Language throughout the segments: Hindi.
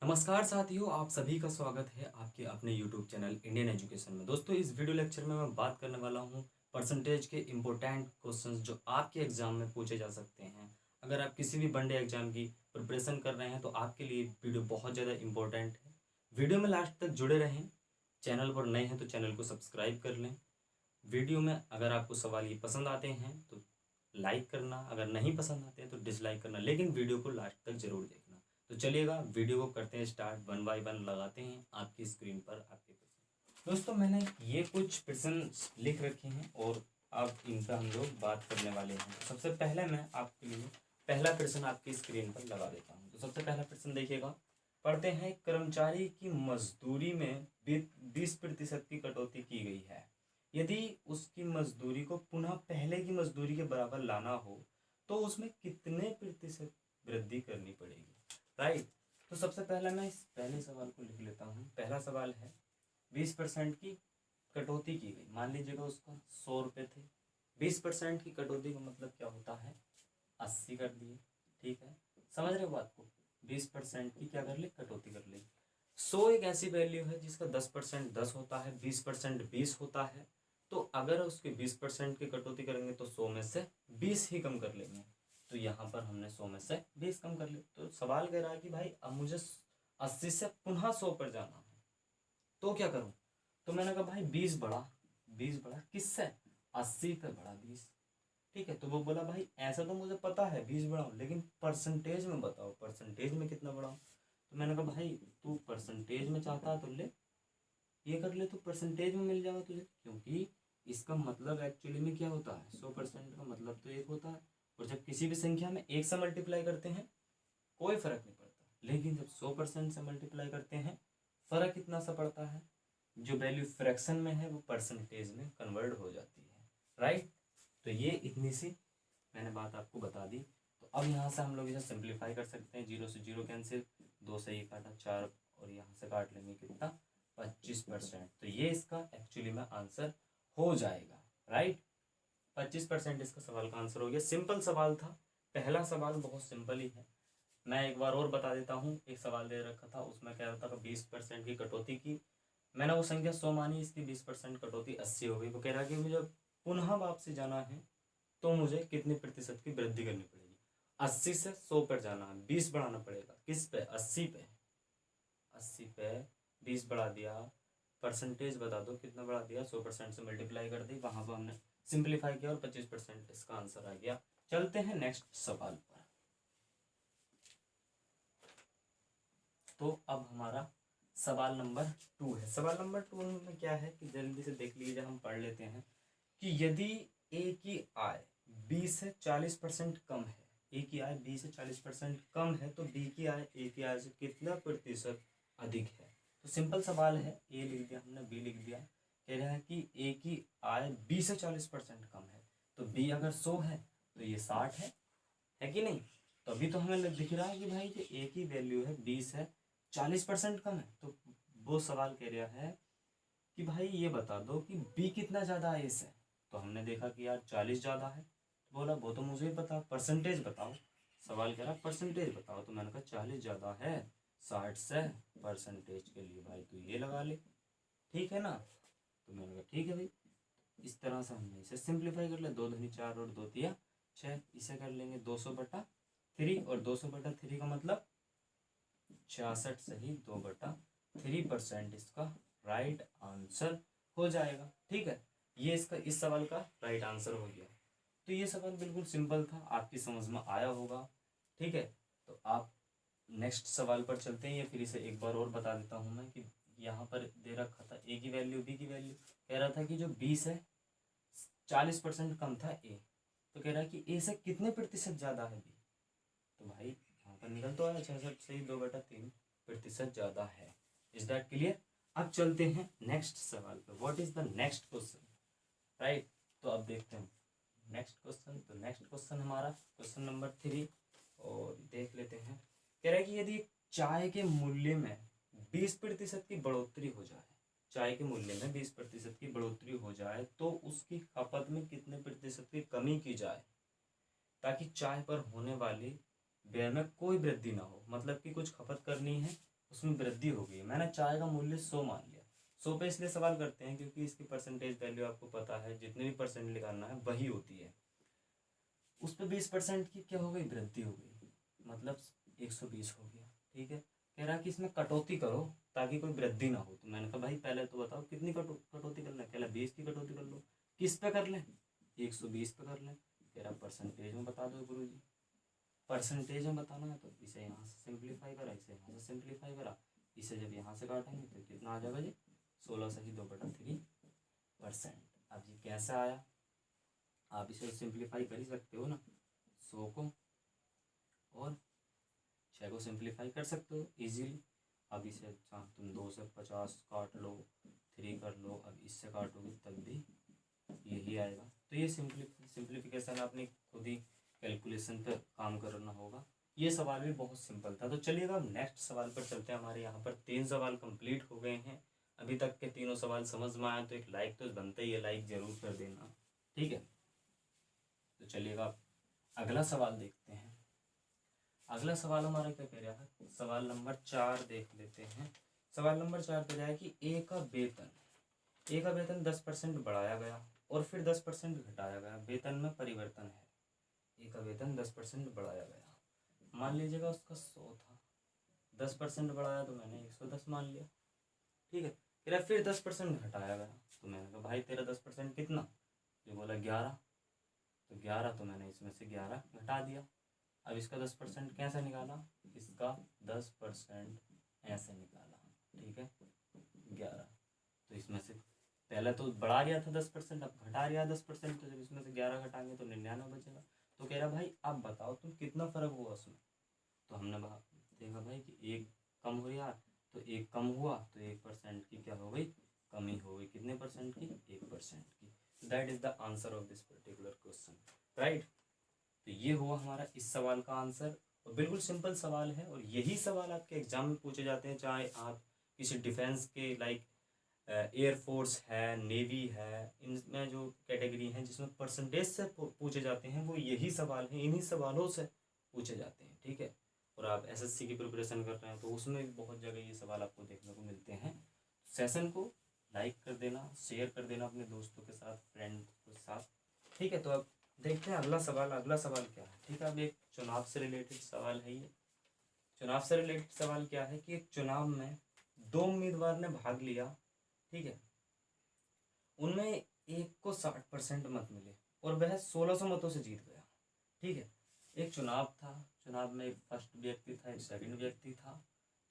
नमस्कार साथियों, आप सभी का स्वागत है आपके अपने YouTube चैनल इंडियन एजुकेशन में। दोस्तों, इस वीडियो लेक्चर में मैं बात करने वाला हूं परसेंटेज के इम्पोर्टेंट क्वेश्चंस जो आपके एग्जाम में पूछे जा सकते हैं। अगर आप किसी भी वनडे एग्जाम की प्रिपरेशन कर रहे हैं तो आपके लिए वीडियो बहुत ज़्यादा इंपॉर्टेंट है। वीडियो में लास्ट तक जुड़े रहें। चैनल पर नए हैं तो चैनल को सब्सक्राइब कर लें। वीडियो में अगर आपको सवाल ये पसंद आते हैं तो लाइक करना, अगर नहीं पसंद आते हैं तो डिसलाइक करना, लेकिन वीडियो को लास्ट तक जरूर देखना। तो चलिएगा, वीडियो को करते हैं स्टार्ट। वन बाय वन लगाते हैं आपकी स्क्रीन पर आपके क्वेश्चन। दोस्तों, मैंने ये कुछ प्रश्न लिख रखे हैं और अब इनका हम लोग बात करने वाले हैं। तो सबसे पहले मैं आपके लिए पहला प्रश्न आपकी स्क्रीन पर लगा देता हूँ। तो सबसे पहला प्रश्न देखिएगा, पढ़ते हैं। कर्मचारी की मजदूरी में 20% की कटौती की गई है। यदि उसकी मजदूरी को पुनः पहले की मजदूरी के बराबर लाना हो तो उसमें कितने प्रतिशत वृद्धि करनी पड़ेगी। राइट। तो सबसे पहले मैं इस पहले सवाल को लिख लेता हूँ। पहला सवाल है 20% की कटौती की गई। मान लीजिएगा उसका 100 रुपये थे। 20% की कटौती का मतलब क्या होता है, 80 कर दिए। ठीक है, समझ रहे हो बात को। 20% की क्या कर ले, कटौती कर ले। 100 एक ऐसी वैल्यू है जिसका 10% 10 होता है, 20% 20 होता है। तो अगर उसके 20% की कटौती करेंगे तो 100 में से 20 ही कम कर लेंगे। तो यहाँ पर हमने 100 में से 20 कम कर लिया। तो सवाल कह रहा है कि भाई अब मुझे 80 से पुनः 100 पर जाना है, तो क्या करूं। तो मैंने कहा भाई 20 बढ़ा किससे, 80 पे बढ़ा 20। ठीक है, तो वो बोला भाई ऐसा तो मुझे पता है 20 बढ़ाऊं, लेकिन परसेंटेज में बताओ, परसेंटेज में कितना बढ़ाऊं। तो मैंने कहा भाई तू परसेंटेज में चाहता है तो ले, ये कर ले, तो परसेंटेज में मिल जाएगा तुझे, क्योंकि इसका मतलब एक्चुअली में क्या होता है, 100% का मतलब तो एक होता है। और जब किसी भी संख्या में एक से मल्टीप्लाई करते हैं कोई फर्क नहीं पड़ता, लेकिन जब 100% से मल्टीप्लाई करते हैं फर्क इतना सा पड़ता है। जो वैल्यू फ्रैक्शन में है वो परसेंटेज में कन्वर्ट हो जाती है। राइट। तो ये इतनी सी मैंने बात आपको बता दी। तो अब यहाँ से हम लोग इसे सिंप्लीफाई कर सकते हैं। 0 से 0 कैंसिल, 2 से ये काटा 4, और यहाँ से काट लेंगे कितना, 25%। तो ये इसका एक्चुअली में आंसर हो जाएगा। राइट, 25% इसका सवाल का आंसर हो गया। सिंपल सवाल था, पहला सवाल बहुत सिंपल ही है। मैं एक बार और बता देता हूँ। एक सवाल दे रखा था, उसमें कह रहा था 20% की कटौती की। मैंने वो संख्या 100 मानी, इसकी 20% कटौती 80 हो गई। वो कह रहा है कि मुझे पुनः वापसी जाना है तो मुझे कितने प्रतिशत की वृद्धि करनी पड़ेगी। 80 से 100 पर जाना है, 20 बढ़ाना पड़ेगा। किस पे, 80 पे। 80 पे 20 बढ़ा दिया। परसेंटेज बता दो कितना बढ़ा दिया, 100% से मल्टीप्लाई कर दी, वहां पर हमने सिंप्लीफाई किया और 25% इसका आंसर आ गया। चलते हैं नेक्स्ट सवाल पर। तो अब हमारा सवाल नंबर 2 है। सवाल नंबर 2 में क्या है कि जल्दी से देख लीजिए, हम पढ़ लेते हैं कि यदि ए की आय 20 से 40% कम है, ए की आय 20 से 40% कम है, तो बी की आय ए की आय से कितना प्रतिशत अधिक है। तो सिंपल सवाल है, ए लिख दिया हमने, बी लिख दिया। कह रहा है कि ए की आय 20 से 40% कम है, तो बी अगर 100 है तो ये 60 है कि नहीं। तो अभी तो हमें दिख रहा है कि भाई जो ए की वैल्यू है 20 है, 40% कम है। तो वो सवाल कह रहा है कि भाई ये बता दो कि बी कितना ज़्यादा है इससे। तो हमने देखा कि यार 40 ज़्यादा है। तो बोला वो तो मुझे पता, परसेंटेज बताओ। सवाल कह रहा परसेंटेज बताओ। तो मैंने कहा 40 ज़्यादा है 60 से, परसेंटेज के लिए भाई तू ये लगा ले। ठीक है ना। तो मैंने कहा ठीक है भाई। इस तरह से हमने इसे सिंप्लीफाई कर लिया। 2 दूनी 4 और 2 तिया 6। इसे कर लेंगे 200/3, और 200/3 का मतलब 66 सही 2/3% इसका राइट आंसर हो जाएगा। ठीक है, ये इसका इस सवाल का राइट आंसर हो गया। तो ये सवाल बिल्कुल सिंपल था, आपकी समझ में आया होगा। ठीक है, तो आप नेक्स्ट सवाल पर चलते हैं, या फिर इसे एक बार और बता देता हूँ मैं कि यहाँ पर दे रखा था ए की वैल्यू, बी की वैल्यू। कह रहा था कि जो 20 है 40% कम था ए, तो कह रहा है कि ए से कितने प्रतिशत ज़्यादा है बी। तो भाई यहाँ पर निकल तो आया 66 सही 2/3% ज़्यादा है। Is that clear. अब चलते हैं नेक्स्ट सवाल पर। What is the next question. Right, तो अब देखते हैं नेक्स्ट क्वेश्चन। तो नेक्स्ट क्वेश्चन हमारा क्वेश्चन नंबर 3, और देख लेते हैं। कह रहा है कि यदि चाय के मूल्य में 20% की बढ़ोतरी हो जाए, चाय के मूल्य में 20% की बढ़ोतरी हो जाए, तो उसकी खपत में कितने प्रतिशत की कमी की जाए ताकि चाय पर होने वाली व्यय में कोई वृद्धि ना हो। मतलब कि कुछ खपत करनी है, उसमें वृद्धि हो गई। मैंने चाय का मूल्य 100 मान लिया। 100 पे इसलिए सवाल करते हैं क्योंकि इसकी परसेंटेज वैल्यू आपको पता है, जितने भी परसेंट निकालना है वही होती है। उस पर 20% की क्या हो गई, वृद्धि हो गई, मतलब 120 हो गया। ठीक है, कह रहा है कि इसमें कटौती करो ताकि कोई वृद्धि ना हो। तो मैंने कहा भाई पहले तो बताओ कितनी कटौती करना है। कह रहा 20 की कटौती कर लो। किस पे कर लें, 120 पे कर लें। कह रहा परसेंटेज में बता दो गुरु जी। परसेंटेज में बताना है तो इसे यहाँ से सिंप्लीफाई करा, इसे यहाँ से सिंप्लीफाई करा, इसे जब यहाँ से काटेंगे तो कितना आ जाएगा जी, 16 से ही 2/3%। अब ये कैसे आया, आप इसे सिंप्लीफाई कर ही सकते हो ना। 100 को और 6 को सिंप्लीफाई कर सकते हो इजीली। अब इसे तुम 2 से 50 काट लो, 3 कर लो, अब इससे काटोगे तब भी यही आएगा। तो ये सिंप्लीफिकेशन अपनी खुद ही कैलकुलेशन पर काम करना होगा। ये सवाल भी बहुत सिंपल था। तो चलिएगा अब नेक्स्ट सवाल पर चलते हैं। हमारे यहाँ पर 3 सवाल कंप्लीट हो गए हैं। अभी तक के तीनों सवाल समझ में आए तो एक लाइक तो बनता ही है, लाइक जरूर कर देना। ठीक है, तो चलिएगा अगला सवाल देखते हैं। अगला सवाल हमारा क्या कह रहा है, सवाल नंबर 4 देख लेते हैं। सवाल नंबर 4 कह रहा है कि ए का वेतन 10% बढ़ाया गया और फिर 10% घटाया गया, वेतन में परिवर्तन है। ए का वेतन 10% बढ़ाया गया, मान लीजिएगा उसका 100 था, 10% बढ़ाया तो मैंने 110 मान लिया। ठीक है, फिर 10% घटाया गया तो मैंने कहा भाई तेरा 10% कितना, ये बोला 11, तो 11 तो मैंने इसमें से 11 घटा दिया। अब इसका 10% कैसे निकाला, इसका 10% ऐसे निकाला। ठीक है, 11, तो इसमें से पहले तो बढ़ा रहा था 10%, अब घटा रहा 10%, तो जब इसमें से 11 घटाएंगे तो 99 बचेगा। तो कह रहा भाई अब बताओ तुम कितना फर्क हुआ उसमें। तो हमने देखा भाई कि एक कम हो रहा, तो एक कम हुआ तो 1% की क्या हो गई, कमी हो गई। कितने परसेंट की, 1% की। That is the answer of this particular question, right. तो ये हुआ हमारा इस सवाल का आंसर, और बिल्कुल सिंपल सवाल है। और यही सवाल आपके एग्जाम में पूछे जाते हैं, चाहे आप किसी डिफेंस के लाइक एयरफोर्स है, नेवी है, इनमें जो कैटेगरी हैं जिसमें परसेंटेज से पूछे जाते हैं वो यही सवाल हैं, इन्हीं सवालों से पूछे जाते हैं। ठीक है, और आप एसएससी की प्रिपरेशन कर रहे हैं तो उसमें भी बहुत जगह ये सवाल आपको देखने को मिलते हैं। सेशन को लाइक कर देना, शेयर कर देना अपने दोस्तों के साथ, फ्रेंड के साथ। ठीक है, तो अब देखते हैं अगला सवाल। अगला सवाल क्या है, ठीक है, अब एक चुनाव से रिलेटेड सवाल है ये। चुनाव से रिलेटेड सवाल क्या है कि एक चुनाव में 2 उम्मीदवार ने भाग लिया। ठीक है, उनमें एक को 60% मत मिले और वह 1600 मतों से जीत गया। ठीक है, एक चुनाव था, चुनाव में एक फर्स्ट व्यक्ति था, एक सेकंड व्यक्ति था।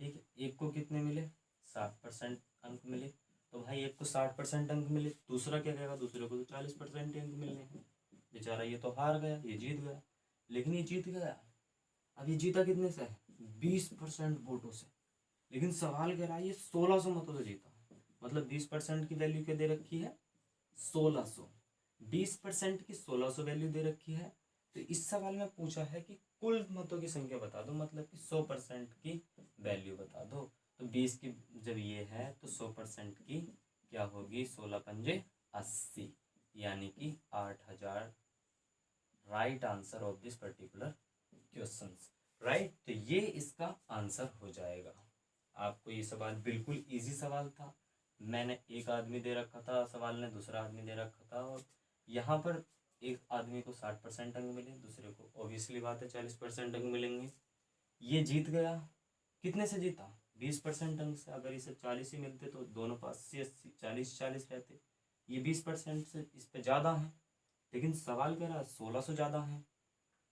ठीक है, एक को कितने मिले, 60% अंक मिले। तो भाई एक को 60% अंक मिले, दूसरा क्या कहेगा, दूसरे को तो 40% अंक मिलने हैं। बेचारा ये तो हार गया, ये जीत गया। लेकिन ये जीत गया, अब ये जीता कितने से है, 20% वोटों से। लेकिन सवाल कह रहा है ये 1600 मतों से जीता, मतलब 20% की वैल्यू क्या दे रखी है, 1600। 20% की 1600 वैल्यू दे रखी है। तो इस सवाल में पूछा है कि कुल मतों की संख्या बता दो, मतलब कि 100% की वैल्यू बता दो। तो 20 की जब ये है तो 100% की क्या होगी, 16 पंजे 80, यानी कि 8000 right answer of this particular question, right. तो ये इसका आंसर हो जाएगा। आपको ये सवाल बिल्कुल इजी सवाल था। मैंने एक आदमी दे रखा था, सवाल ने दूसरा आदमी दे रखा था, और यहाँ पर एक आदमी को 60% अंक मिले, दूसरे को ऑब्वियसली बात है 40% अंक मिलेंगे। ये जीत गया, कितने से जीता, 20% अंक से। अगर इसे 40 ही मिलते तो दोनों पास 80 40 रहते। ये 20% से इस पे ज़्यादा है, लेकिन सवाल कह रहा 1600 ज़्यादा है।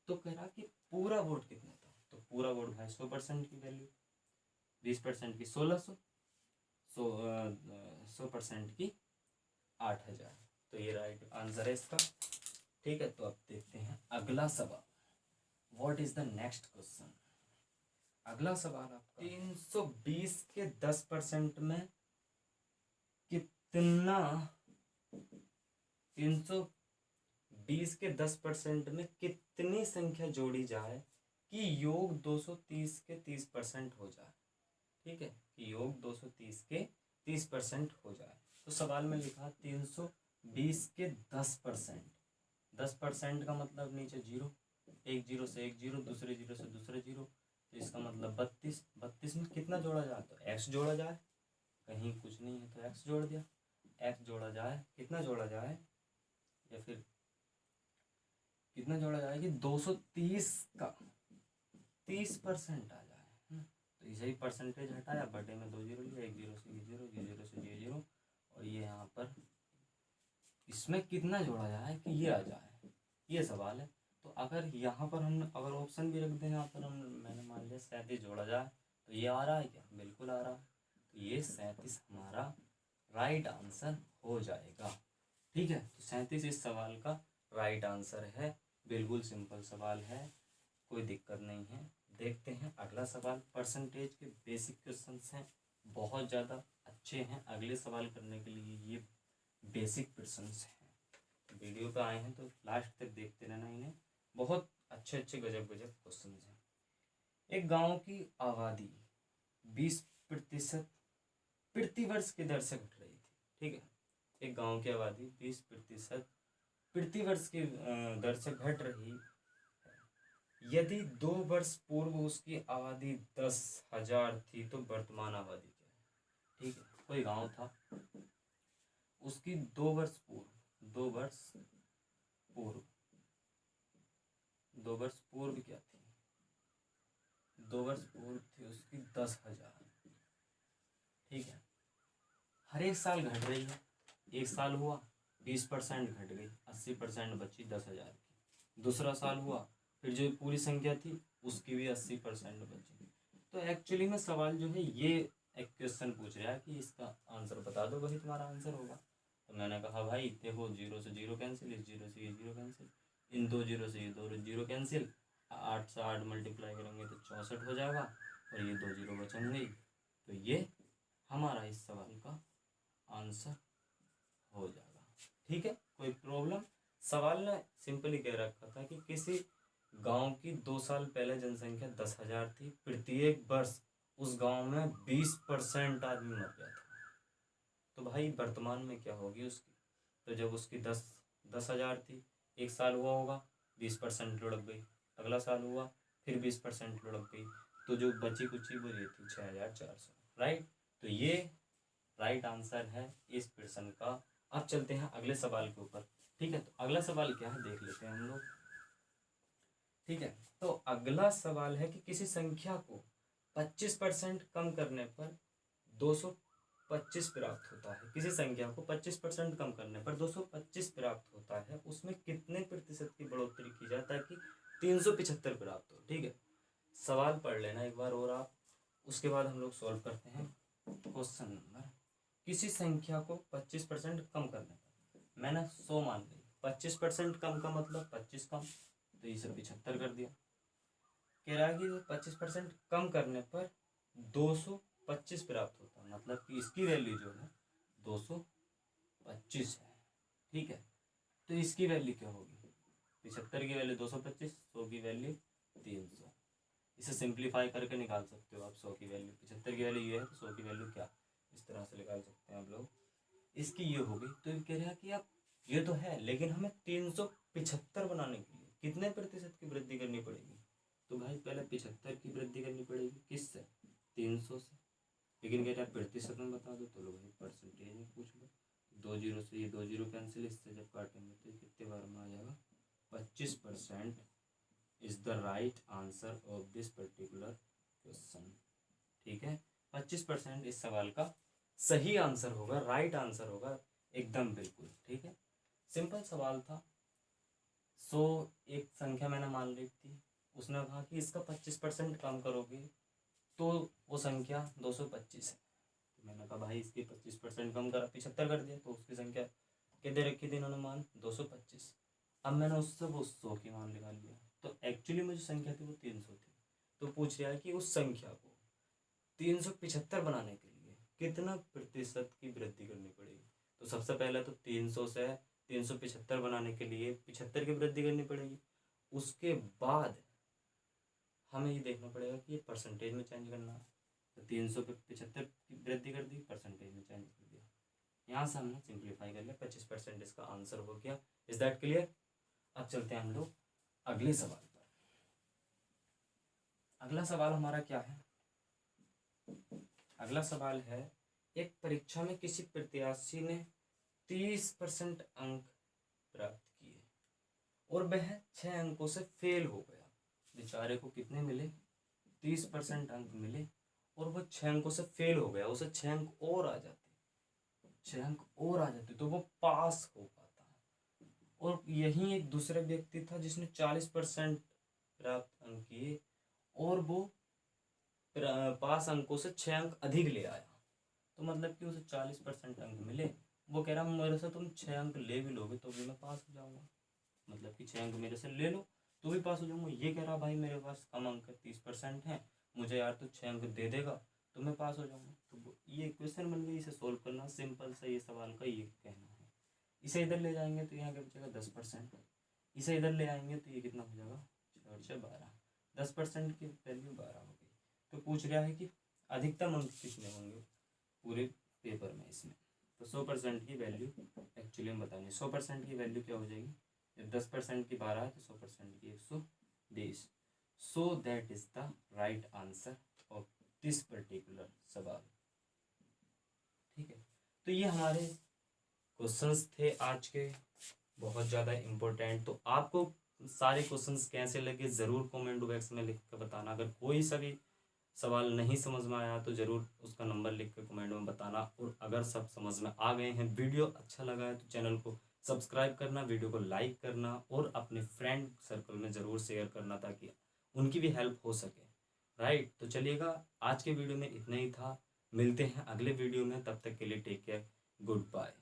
तो कह रहा कि पूरा वोट कितना था, तो पूरा वोट भाई 100% की वैल्यू, 20% की 1600, 100% की 8000। तो ये राइट आंसर है इसका। ठीक है, तो अब देखते हैं अगला सवाल। What is the next question. अगला सवाल आपका 320 के 10% में कितना, 320 के 10% में कितनी संख्या जोड़ी जाए कि योग 230 के 30% हो जाए। ठीक है, कि योग 230 के 30% हो जाए। तो सवाल में लिखा 320 के 10%। 10% का मतलब नीचे जीरो, एक जीरो से एक जीरो, दूसरे जीरो से दूसरे जीरो, तो इसका मतलब 32। 32 में कितना जोड़ा जाए, तो x जोड़ा जाए, कहीं कुछ नहीं है तो x जोड़ दिया। x जोड़ा जाए, कितना जोड़ा जाए, या फिर कितना जोड़ा जाए कि 230 का 30% आ जाए, है ना। तो इसे ही परसेंटेज हटाया, बटे में 2 जीरो लिया, 1 जीरो से ये जीरो, ये जीरो से ये जीरो, और ये यहाँ पर इसमें कितना जोड़ा जाए कि ये आ जाए, ये सवाल है। तो अगर यहाँ पर हम अगर ऑप्शन भी रख दें, यहाँ पर हम मैंने मान लिया 37 जोड़ा जाए, तो ये आ रहा है क्या, बिल्कुल आ रहा है। तो ये 37 हमारा राइट आंसर हो जाएगा। ठीक है, तो 37 इस सवाल का राइट आंसर है। बिल्कुल सिंपल सवाल है, कोई दिक्कत नहीं है। देखते हैं अगला सवाल। परसेंटेज के बेसिक क्वेश्चंस हैं, बहुत ज़्यादा अच्छे हैं अगले सवाल करने के लिए। ये बेसिक क्वेश्चंस हैं, वीडियो पे आए हैं तो लास्ट तक देखते रहना इन्हें, बहुत अच्छे अच्छे गजब गजब क्वेश्चंस हैं। एक गांव की आबादी 20% प्रति वर्ष की दर से घट रही थी। ठीक है, एक गांव की आबादी 20% प्रति वर्ष की दर से घट रही है। यदि 2 वर्ष पूर्व उसकी आबादी 10,000 थी तो वर्तमान आबादी क्या है। ठीक है, कोई गांव था, उसकी 2 वर्ष पूर्व 2 वर्ष पूर्व क्या थी, 2 वर्ष पूर्व थी उसकी 10,000। ठीक है, हर एक साल घट रही है। एक साल हुआ 20% घट गई, 80% बची 10,000 की। दूसरा साल हुआ, फिर जो पूरी संख्या थी उसकी भी 80% बची। तो एक्चुअली में सवाल जो है ये एक क्वेश्चन पूछ रहा है कि इसका आंसर बता दो, वही तुम्हारा आंसर होगा। तो मैंने कहा भाई देखो, 0 से 0 कैंसिल, इस 0 से ये 0 कैंसिल, इन 2 0 से ये 2 0 कैंसिल, 8 से 8 मल्टीप्लाई करेंगे तो 64 हो जाएगा, और ये 2 0 बचेंगे। तो ये हमारा इस सवाल का आंसर हो जाएगा। ठीक है, कोई प्रॉब्लम। सवाल ने सिंपली कह रखा था कि किसी गांव की 2 साल पहले जनसंख्या 10,000 थी, प्रत्येक वर्ष उस गांव में 20% आदमी मर गया था। तो भाई वर्तमान में क्या होगी उसकी। तो जब उसकी 10,000 थी, एक साल हुआ होगा 20% लुढ़क गई, अगला साल हुआ फिर 20% लुढ़क गई, तो जो बची कुची वो ये थी 6,400। राइट, तो ये राइट आंसर है इस प्रश्न का। अब चलते हैं अगले सवाल के ऊपर। ठीक है, तो अगला सवाल क्या है देख लेते हैं हम लोग। ठीक है, तो अगला सवाल है कि किसी संख्या को 25% कम करने पर 225 प्राप्त होता है। किसी संख्या को 25% कम करने पर 225 प्राप्त होता है, उसमें कितने प्रतिशत की बढ़ोतरी की जाए ताकि 375 प्राप्त हो। ठीक है, सवाल पढ़ लेना एक बार और आप, उसके बाद हम लोग सॉल्व करते हैं। क्वेश्चन नंबर, किसी संख्या को 25% कम करने पर, मैंने 100 मान ली, 25% कम का मतलब 25 कम, तो इसे 75 कर दिया। कह रहा है कि 25% कम करने पर 225 प्राप्त होता है, मतलब कि इसकी वैल्यू जो है 225 है। ठीक है, तो इसकी वैल्यू क्या होगी, 75 की वैल्यू 225, 100 की वैल्यू 300। इसे सिंप्लीफाई करके निकाल सकते हो आप। 100 की वैल्यू 75 की वैल्यू ये है, तो 100 की वैल्यू क्या, इस तरह से निकाल सकते हैं आप लोग। इसकी ये होगी, तो ये कह रहा है कि आप ये तो है, लेकिन हमें 375 बनाने के लिए कितने प्रतिशत की वृद्धि करनी पड़ेगी। तो भाई पहले 75 की वृद्धि करनी पड़ेगी, किससे, 300 से। लेकिन कह रहा है प्रतिशत में बता दो, तो लो भाई परसेंटेज में पूछ लो। 2 0 से ये 2 0 कैंसिल, इससे जब काटेंगे तो कितने बार में आ जाएगा, 25% is the right answer of this particular question. ठीक है, 25% इस सवाल का सही आंसर होगा, राइट आंसर होगा एकदम बिल्कुल। ठीक है, सिंपल सवाल था। एक संख्या मैंने मान ली थी, उसने कहा कि इसका 25% कम करोगे तो वो संख्या 225 है। तो मैंने कहा भाई इसकी 25% कम करा, 75 कर दिया, तो उसकी संख्या क्या दे रखी थी इन्होंने मान, 225। अब मैंने उससे वो 100 की मान निकाल लिया, तो एक्चुअली में जो संख्या थी वो 300 थी। तो पूछ रहा है कि उस संख्या को 375 बनाने के लिए कितना प्रतिशत की वृद्धि करनी पड़ेगी। तो सबसे पहले तो 300 से 375 बनाने के लिए 75 की वृद्धि करनी पड़ेगी। उसके बाद हमें ये देखना पड़ेगा कि ये परसेंटेज में चेंज करना है। तो 300 पे 75 की वृद्धि कर दी, परसेंटेज में चेंज कर दिया। यहाँ से हमने सिंप्लीफाई कर लिया, 25% इसका आंसर हो गया। Is that clear. अब चलते हैं हम लोग अगले सवाल पर। अगला सवाल हमारा क्या है? अगला सवाल है, एक परीक्षा में किसी प्रत्याशी ने 30% अंक प्राप्त किए और वह 6 अंकों से फेल हो गया। बेचारे को कितने मिले? 30% अंक मिले और वो 6 अंकों से फेल हो गया। उसे 6 अंक और आ जाते, 6 अंक और आ जाते तो वो पास हो पाता। और यही एक दूसरा व्यक्ति था जिसने 40% प्राप्त अंक किए और वो पास अंकों से 6 अंक अधिक ले आया। तो मतलब कि उसे 40% अंक मिले। वो कह रहा मेरे से तुम 6 अंक ले भी लोगे तो भी मैं पास हो जाऊंगा। मतलब कि 6 अंक मेरे से ले लो तो भी पास हो जाऊंगा। ये कह रहा भाई मेरे पास कम अंक 30% है, मुझे यार तो 6 अंक दे देगा तो मैं पास हो जाऊंगा। तो ये क्वेश्चन बन गई, इसे सोल्व करना सिंपल सा ये सवाल का ये कहना है। इसे इधर ले जाएंगे तो यहाँ क्या बचेगा? 10%। इसे इधर ले आएंगे तो ये कितना हो जाएगा? 6×12। 10% की वैल्यू 12 हो गई। तो पूछ रहा है कि अधिकतम अंक कितने होंगे पूरे पेपर में इसमें। तो 100% की वैल्यू एक्चुअली हम बताएंगे। 100% की वैल्यू क्या हो जाएगी? जब 10% की 12 है तो 100% की 120। So that is the right answer of this particular सवाल। ठीक है, तो ये हमारे क्वेश्चंस थे आज के, बहुत ज़्यादा इम्पोर्टेंट। तो आपको सारे क्वेश्चंस कैसे लगे ज़रूर कमेंट बॉक्स में लिख कर बताना। अगर कोई सा भी सवाल नहीं समझ में आया तो ज़रूर उसका नंबर लिख कर कमेंट में बताना। और अगर सब समझ में आ गए हैं, वीडियो अच्छा लगा है तो चैनल को सब्सक्राइब करना, वीडियो को लाइक करना और अपने फ्रेंड सर्कल में ज़रूर शेयर करना ताकि उनकी भी हेल्प हो सके। राइट, तो चलिएगा आज के वीडियो में इतना ही था। मिलते हैं अगले वीडियो में, तब तक के लिए टेक केयर, गुड बाय।